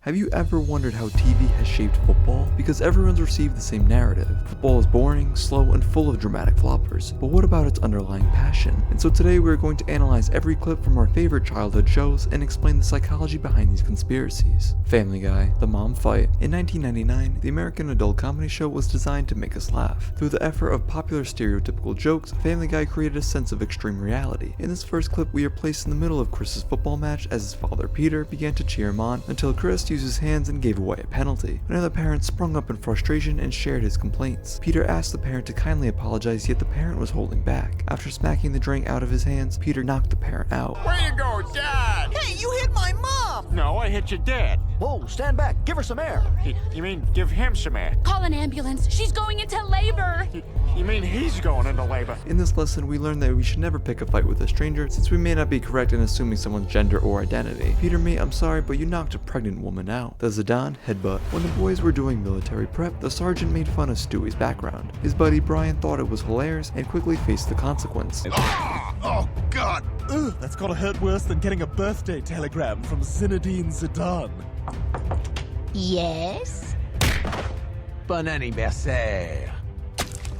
Have you ever wondered how TV has shaped football? Because everyone's received the same narrative. Football is boring, slow, and full of dramatic floppers. But what about its underlying passion? And so today we are going to analyze every clip from our favorite childhood shows and explain the psychology behind these conspiracies. Family Guy, The Mom Fight. In 1999, the American adult comedy show was designed to make us laugh. Through the effort of popular stereotypical jokes, Family Guy created a sense of extreme reality. In this first clip, we are placed in the middle of Chris's football match as his father Peter began to cheer him on until Chris used his hands and gave away a penalty. Another parent sprung up in frustration and shared his complaints. Peter asked the parent to kindly apologize, yet the parent was holding back. After smacking the drink out of his hands, Peter knocked the parent out. Way to go, Dad! Hey, you hit my mom! No, I hit your dad. Whoa, stand back. Give her some air. You mean give him some air? Call an ambulance. She's going into labor. You mean he's going into labor? In this lesson, we learned that we should never pick a fight with a stranger, since we may not be correct in assuming someone's gender or identity. Peter, mate, I'm sorry, but you knocked a pregnant woman out. The Zidane headbutt. When the boys were doing military prep, the sergeant made fun of Stewie's background. His buddy Brian thought it was hilarious and quickly faced the consequence. Oh, God! Ugh, that's gotta hurt worse than getting a birthday telegram from Zinedine Zidane. Yes? Bon anniversaire.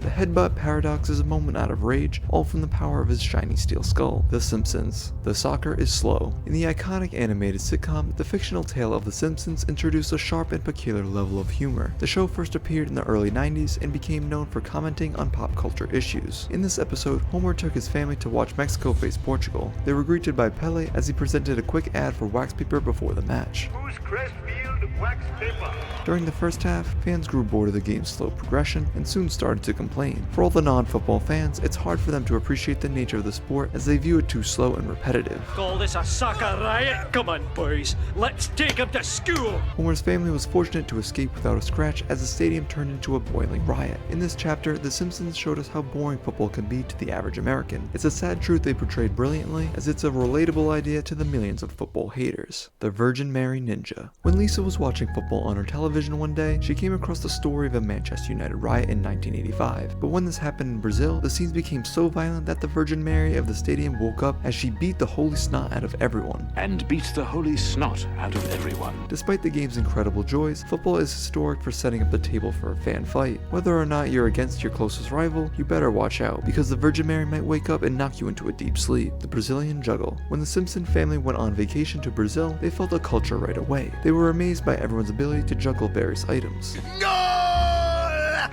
The headbutt paradox is a moment out of rage, all from the power of his shiny steel skull. The Simpsons. The soccer is slow. In the iconic animated sitcom, The Fictional Tale of the Simpsons introduced a sharp and peculiar level of humor. The show first appeared in the early 90s and became known for commenting on pop culture issues. In this episode, Homer took his family to watch Mexico face Portugal. They were greeted by Pele as he presented a quick ad for wax paper before the match. Who's Crestfield wax paper? During the first half, fans grew bored of the game's slow progression and soon started to complain. For all the non-football fans, it's hard for them to appreciate the nature of the sport as they view it too slow and repetitive. Call this a soccer riot? Come on, boys. Let's take him to school. Homer's family was fortunate to escape without a scratch as the stadium turned into a boiling riot. In this chapter, The Simpsons showed us how boring football can be to the average American. It's a sad truth they portrayed brilliantly, as it's a relatable idea to the millions of football haters. The Virgin Mary Ninja. When Lisa was watching football on her television one day, she came across the story of a Manchester United riot in 1985. But when this happened in Brazil, the scenes became so violent that the Virgin Mary of the stadium woke up as she beat the holy snot out of everyone. And beat the holy snot out of everyone. Despite the game's incredible joys, football is historic for setting up the table for a fan fight. Whether or not you're against your closest rival, you better watch out, because the Virgin Mary might wake up and knock you into a deep sleep. The Brazilian juggle. When the Simpson family went on vacation to Brazil, they felt a culture right away. They were amazed by everyone's ability to juggle various items.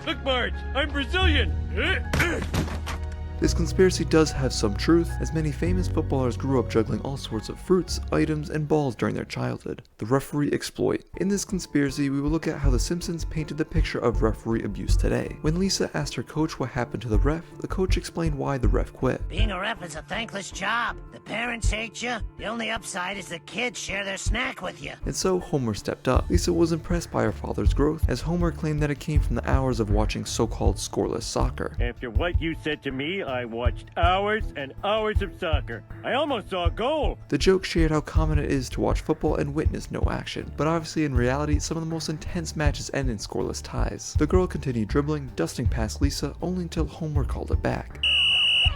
Look, Marge, I'm Brazilian. This conspiracy does have some truth, as many famous footballers grew up juggling all sorts of fruits, items, and balls during their childhood. The referee exploit. In this conspiracy, we will look at how The Simpsons painted the picture of referee abuse today. When Lisa asked her coach what happened to the ref, the coach explained why the ref quit. Being a ref is a thankless job. The parents hate you. The only upside is the kids share their snack with you. And so Homer stepped up. Lisa was impressed by her father's growth, as Homer claimed that it came from the hours of watching so-called scoreless soccer. After what you said to me, I watched hours and hours of soccer. I almost saw a goal. The joke shared how common it is to watch football and witness no action, but obviously in reality, some of the most intense matches end in scoreless ties. The girl continued dribbling, dusting past Lisa, only until Homer called it back.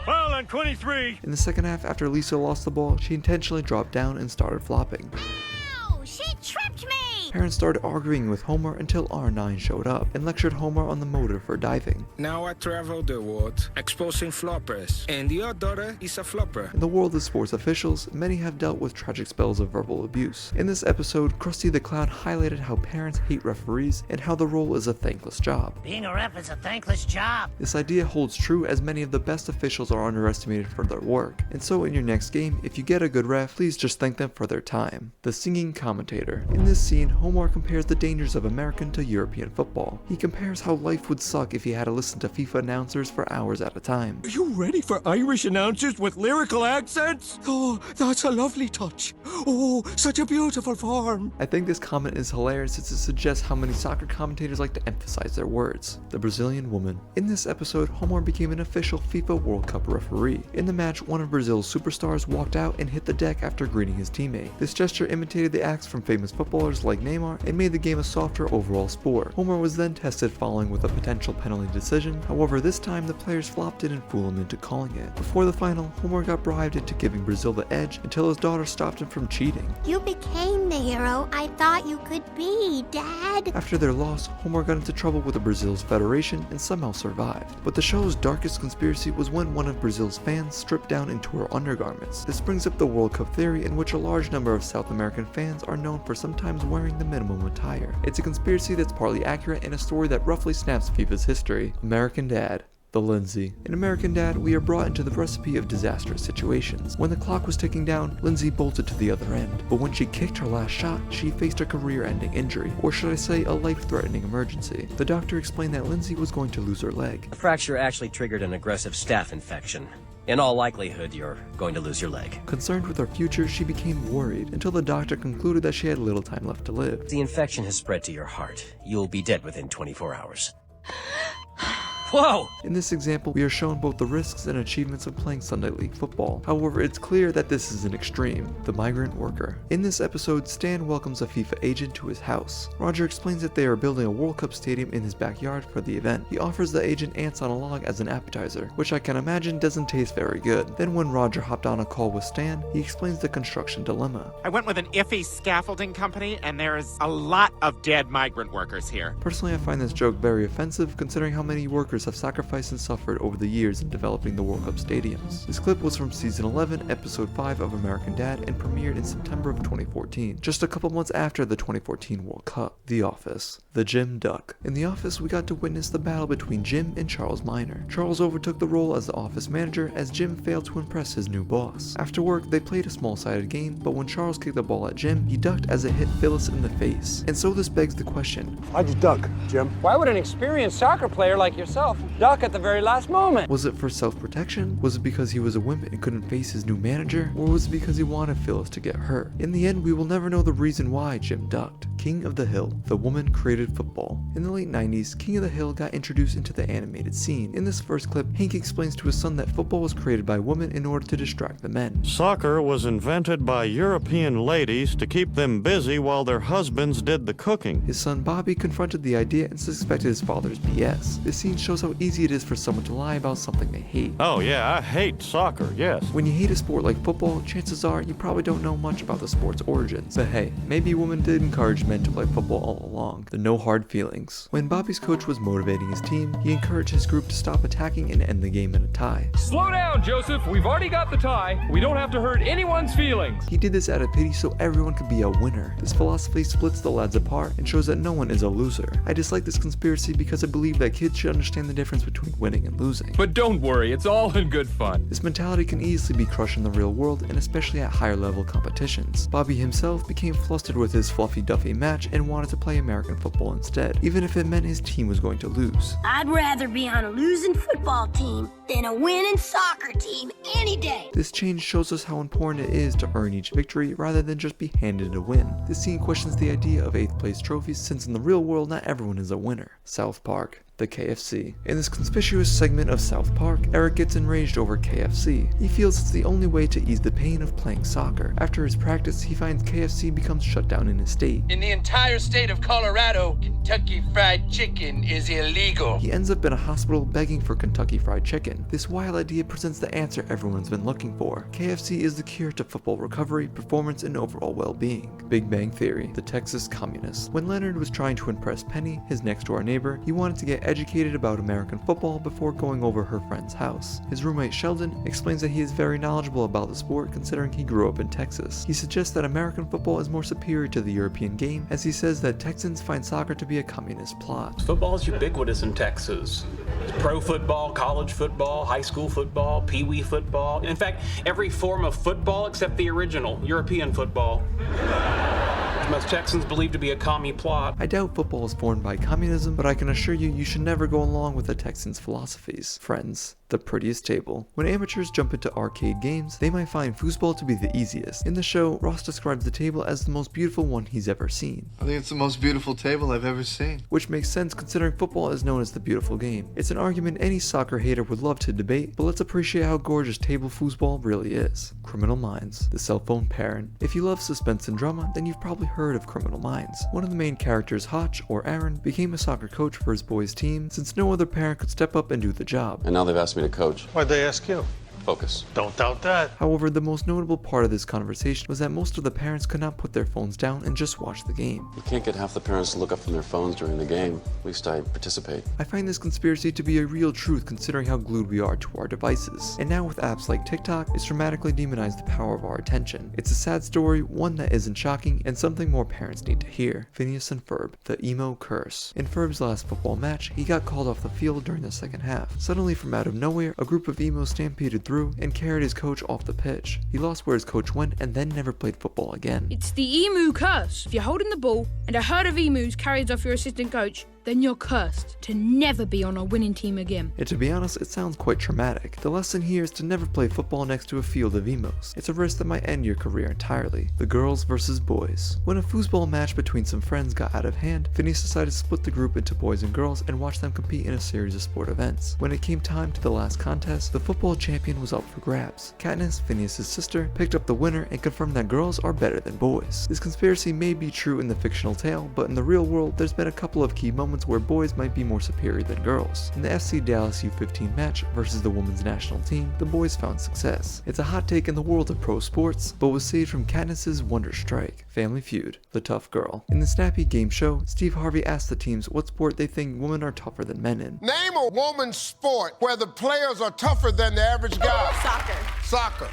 Foul on 23. In the second half, after Lisa lost the ball, she intentionally dropped down and started flopping. Ow! She tripped me! Parents started arguing with Homer until R9 showed up and lectured Homer on the motive for diving. Now I travel the world exposing floppers, and your daughter is a flopper. In the world of sports officials, many have dealt with tragic spells of verbal abuse. In this episode, Krusty the Clown highlighted how parents hate referees and how the role is a thankless job. Being a ref is a thankless job. This idea holds true, as many of the best officials are underestimated for their work. And so in your next game, if you get a good ref, please just thank them for their time. The singing commentator. In this scene, Homer compares the dangers of American to European football. He compares how life would suck if he had to listen to FIFA announcers for hours at a time. Are you ready for Irish announcers with lyrical accents? Oh, that's a lovely touch. Oh, such a beautiful form. I think this comment is hilarious since it suggests how many soccer commentators like to emphasize their words. The Brazilian woman. In this episode, Homer became an official FIFA World Cup referee. In the match, one of Brazil's superstars walked out and hit the deck after greeting his teammate. This gesture imitated the acts from famous footballers like Neymar, it made the game a softer overall sport. Homer was then tested following with a potential penalty decision, however this time the players flopped it and fooled him into calling it. Before the final, Homer got bribed into giving Brazil the edge until his daughter stopped him from cheating. You became the hero I thought you could be, Dad. After their loss, Homer got into trouble with the Brazil's federation and somehow survived. But the show's darkest conspiracy was when one of Brazil's fans stripped down into her undergarments. This brings up the World Cup theory, in which a large number of South American fans are known for sometimes wearing the minimum attire. It's a conspiracy that's partly accurate and a story that roughly snaps FIFA's history. American Dad. The Lindsay. In American Dad, we are brought into the recipe of disastrous situations. When the clock was ticking down, Lindsay bolted to the other end. But when she kicked her last shot, she faced a career-ending injury, or should I say a life-threatening emergency. The doctor explained that Lindsay was going to lose her leg. The fracture actually triggered an aggressive staph infection. In all likelihood, you're going to lose your leg. Concerned with her future, she became worried, until the doctor concluded that she had little time left to live. The infection has spread to your heart. You'll be dead within 24 hours. Whoa! In this example, we are shown both the risks and achievements of playing Sunday League football. However, it's clear that this is an extreme, the migrant worker. In this episode, Stan welcomes a FIFA agent to his house. Roger explains that they are building a World Cup stadium in his backyard for the event. He offers the agent ants on a log as an appetizer, which I can imagine doesn't taste very good. Then when Roger hopped on a call with Stan, he explains the construction dilemma. I went with an iffy scaffolding company, and there's a lot of dead migrant workers here. Personally, I find this joke very offensive, considering how many workers have sacrificed and suffered over the years in developing the World Cup stadiums. This clip was from season 11, episode 5 of American Dad, and premiered in September of 2014, just a couple months after the 2014 World Cup. The Office. The Jim Duck. In The Office, we got to witness the battle between Jim and Charles Minor. Charles overtook the role as the office manager as Jim failed to impress his new boss. After work, they played a small-sided game, but when Charles kicked the ball at Jim, he ducked as it hit Phyllis in the face. And so this begs the question, why'd you duck, Jim? Why would an experienced soccer player like yourself duck at the very last moment? Was it for self-protection? Was it because he was a wimp and couldn't face his new manager? Or was it because he wanted Phyllis to get hurt? In the end, we will never know the reason why Jim ducked. King of the Hill. The woman created football. In the late 90s, King of the Hill got introduced into the animated scene. In this first clip, Hank explains to his son that football was created by women in order to distract the men. Soccer was invented by European ladies to keep them busy while their husbands did the cooking. His son Bobby confronted the idea and suspected his father's BS. This scene shows how easy it is for someone to lie about something they hate. Oh yeah, I hate soccer, yes. When you hate a sport like football, chances are you probably don't know much about the sport's origins. But hey, maybe women did encourage men to play football all along. The no hard feelings. When Bobby's coach was motivating his team, he encouraged his group to stop attacking and end the game in a tie. Slow down, Joseph. We've already got the tie. We don't have to hurt anyone's feelings. He did this out of pity so everyone could be a winner. This philosophy splits the lads apart and shows that no one is a loser. I dislike this conspiracy because I believe that kids should understand the difference between winning and losing. But don't worry, it's all in good fun. This mentality can easily be crushed in the real world, and especially at higher level competitions. Bobby himself became flustered with his Fluffy Duffy match and wanted to play American football instead, even if it meant his team was going to lose. I'd rather be on a losing football team than a winning soccer team any day. This change shows us how important it is to earn each victory rather than just be handed a win. This scene questions the idea of 8th place trophies, since in the real world not everyone is a winner. South Park. The KFC. In this conspicuous segment of South Park, Eric gets enraged over KFC. He feels it's the only way to ease the pain of playing soccer. After his practice, he finds KFC becomes shut down in his state. In the entire state of Colorado, Kentucky Fried Chicken is illegal. He ends up in a hospital begging for Kentucky Fried Chicken. This wild idea presents the answer everyone's been looking for. KFC is the cure to football recovery, performance, and overall well-being. Big Bang Theory. The Texas Communists. When Leonard was trying to impress Penny, his next-door neighbor, he wanted to get educated about American football before going over her friend's house. His roommate Sheldon explains that he is very knowledgeable about the sport considering he grew up in Texas. He suggests that American football is more superior to the European game, as he says that Texans find soccer to be a communist plot. Football is ubiquitous in Texas. It's pro football, college football, high school football, pee-wee football. In fact, every form of football except the original, European football. Most Texans believe to be a commie plot. I doubt football is formed by communism, but I can assure you, you should never go along with the Texans' philosophies. Friends. the prettiest table. When amateurs jump into arcade games, they might find foosball to be the easiest. In the show, Ross describes the table as the most beautiful one he's ever seen. I think it's the most beautiful table I've ever seen. Which makes sense considering football is known as the beautiful game. It's an argument any soccer hater would love to debate, but let's appreciate how gorgeous table foosball really is. Criminal Minds, the cell phone parent. If you love suspense and drama, then you've probably heard of Criminal Minds. One of the main characters, Hotch, or Aaron, became a soccer coach for his boys' team since no other parent could step up and do the job. And now they've asked me to coach. Why'd they ask you? Focus. Don't doubt that. However, the most notable part of this conversation was that most of the parents could not put their phones down and just watch the game. You can't get half the parents to look up from their phones during the game. At least I participate. I find this conspiracy to be a real truth considering how glued we are to our devices. And now with apps like TikTok, it's dramatically demonized the power of our attention. It's a sad story, one that isn't shocking, and something more parents need to hear. Phineas and Ferb, the emo curse. In Ferb's last football match, he got called off the field during the second half. Suddenly from out of nowhere, a group of emos stampeded through and carried his coach off the pitch. He lost where his coach went and then never played football again. It's the emu curse. If you're holding the ball and a herd of emus carries off your assistant coach, then you're cursed to never be on a winning team again. And to be honest, it sounds quite traumatic. The lesson here is to never play football next to a field of emos. It's a risk that might end your career entirely. The girls versus boys. When a foosball match between some friends got out of hand, Phineas decided to split the group into boys and girls and watch them compete in a series of sport events. When it came time to the last contest, the football champion was up for grabs. Katniss, Phineas' sister, picked up the winner and confirmed that girls are better than boys. This conspiracy may be true in the fictional tale, but in the real world, there's been a couple of key moments where boys might be more superior than girls. In the FC Dallas U15 match versus the women's national team, the boys found success. It's a hot take in the world of pro sports, but was saved from Katniss's Wonder Strike. Family Feud, the tough girl. In the snappy game show, Steve Harvey asked the teams what sport they think women are tougher than men in. Name a woman's sport where the players are tougher than the average guy. Soccer.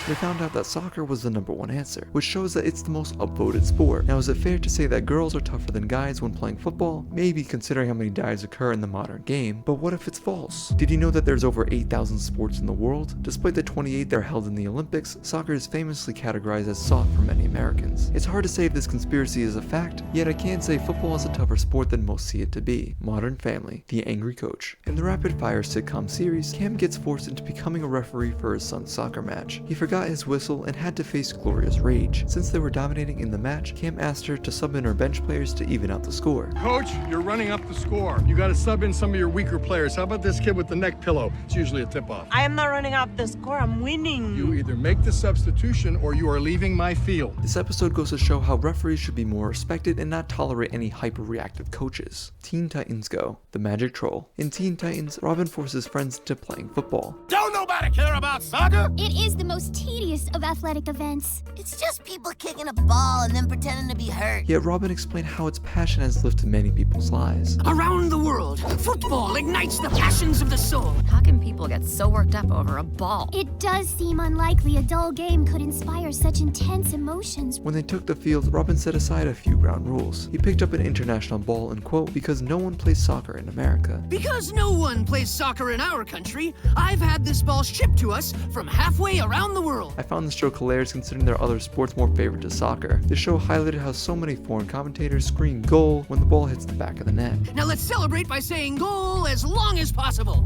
They found out that soccer was the #1 answer, which shows that it's the most upvoted sport. Now, is it fair to say that girls are tougher than guys when playing football? Maybe, considering how many dives occur in the modern game, but what if it's false? Did you know that there's over 8,000 sports in the world? Despite the 28 that are held in the Olympics, soccer is famously categorized as soft for many Americans. It's hard to say if this conspiracy is a fact, yet I can say football is a tougher sport than most see it to be. Modern Family, the angry coach. In the rapid-fire sitcom series, Cam gets forced into becoming a referee for his son's soccer match. He forgot his whistle and had to face Gloria's rage. Since they were dominating in the match, Cam asked her to sub in her bench players to even out the score. Coach, you're running up the score. You gotta sub in some of your weaker players. How about this kid with the neck pillow? It's usually a tip-off. I am not running up the score, I'm winning. You either make the substitution or you are leaving my field. This episode goes to show how referees should be more respected and not tolerate any hyper-reactive coaches. Teen Titans Go, the Magic Troll. In Teen Titans, Robin forces friends into playing football. Don't nobody care about soccer? It is the most tedious of athletic events. It's just people kicking a ball and then pretending to be hurt. Yet Robin explained how its passion has lifted many people's lives. Around the world, football ignites the passions of the soul. How can people get so worked up over a ball? It does seem unlikely a dull game could inspire such intense emotions. When they took the field, Robin set aside a few ground rules. He picked up an international ball and quote, because no one plays soccer in America. Because no one plays soccer in our country, I've had this ball shipped to us from halfway around the world. I found this joke hilarious considering there are other sports more favored to soccer. This show highlighted how so many foreign commentators scream goal when the ball hits the back of the net. Now let's celebrate by saying goal as long as possible.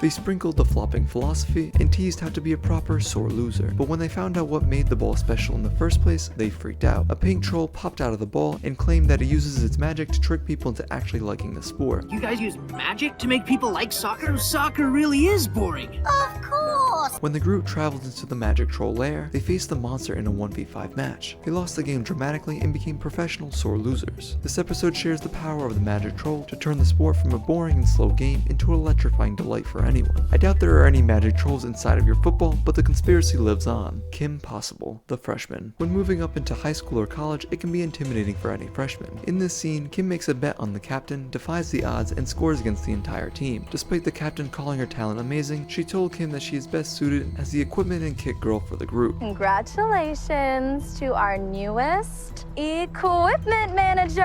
They sprinkled the flopping philosophy and teased how to be a proper sore loser. But when they found out what made the ball special in the first place, they freaked out. A pink troll popped out of the ball and claimed that it uses its magic to trick people into actually liking the sport. You guys use magic to make people like soccer? Soccer really is boring. Of course! When the group traveled into the magic troll lair, they faced the monster in a 1v5 match. They lost the game dramatically and became professional sore losers. This episode shares the power of the magic troll to turn the sport from a boring and slow game into an electrifying delight for anyone. I doubt there are any magic trolls inside of your football, but the conspiracy lives on. Kim Possible, the freshman. When moving up into high school or college, it can be intimidating for any freshman. In this scene, Kim makes a bet on the captain, defies the odds, and scores against the entire team. Despite the captain calling her talent amazing, she told Kim that she is best suited as the equipment and kit girl for the group. Congratulations to our newest equipment manager!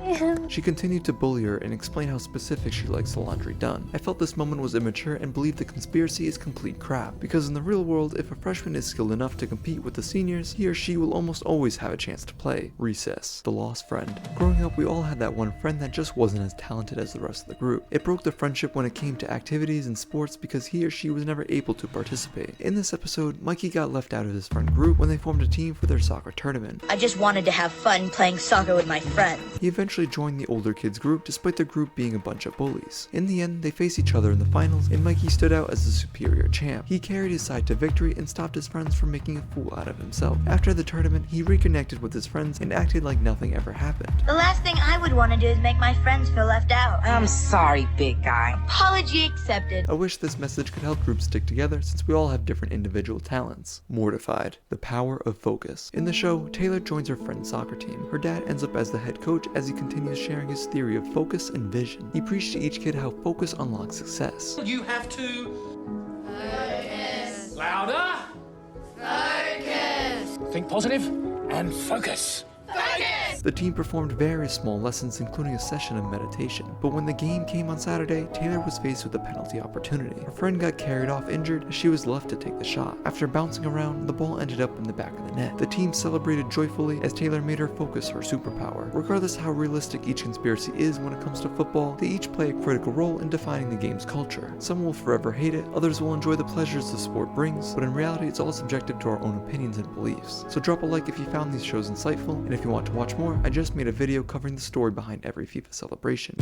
Yay! She continued to bully her and explain how specific she likes the laundry done. I felt this moment was immature and believed the conspiracy is complete crap, because in the real world, if a freshman is skilled enough to compete with the seniors, he or she will almost always have a chance to play. Recess. The lost friend. Growing up, we all had that one friend that just wasn't as talented as the rest of the group. It broke the friendship when it came to activities and sports because he or she was never able to participate. In this episode, Mikey got left out of his friend group when they formed a team for their soccer tournament. I just wanted to have fun playing soccer with my friends. He eventually joined the older kids group despite the group being a bunch of bullies. In the end, they face each other in the finals and Mikey stood out as the superior champ. He carried his side to victory and stopped his friends from making a fool out of himself. After the tournament, he reconnected with his friends and acted like nothing ever happened. The last thing I would want to do is make my friends feel left out. I'm sorry, big guy. Apology accepted. I wish this message could help groups stick together since we all have different individual talents. Mortified. The power of focus. In the show, Taylor joins her friend's soccer team. Her dad ends up as the head coach as he continues sharing his theory of focus and vision. He preached to each kid how focus unlocks success. You have to Focus. Louder. Focus. think positive and focus. Focus. The team performed various small lessons including a session of meditation, but when the game came on Saturday, Taylor was faced with a penalty opportunity. Her friend got carried off injured as she was left to take the shot. After bouncing around, the ball ended up in the back of the net. The team celebrated joyfully as Taylor made her focus her superpower. Regardless how realistic each conspiracy is when it comes to football, they each play a critical role in defining the game's culture. Some will forever hate it, others will enjoy the pleasures the sport brings, but in reality it's all subjective to our own opinions and beliefs. So drop a like if you found these shows insightful, and if you want to watch more, I just made a video covering the story behind every FIFA celebration.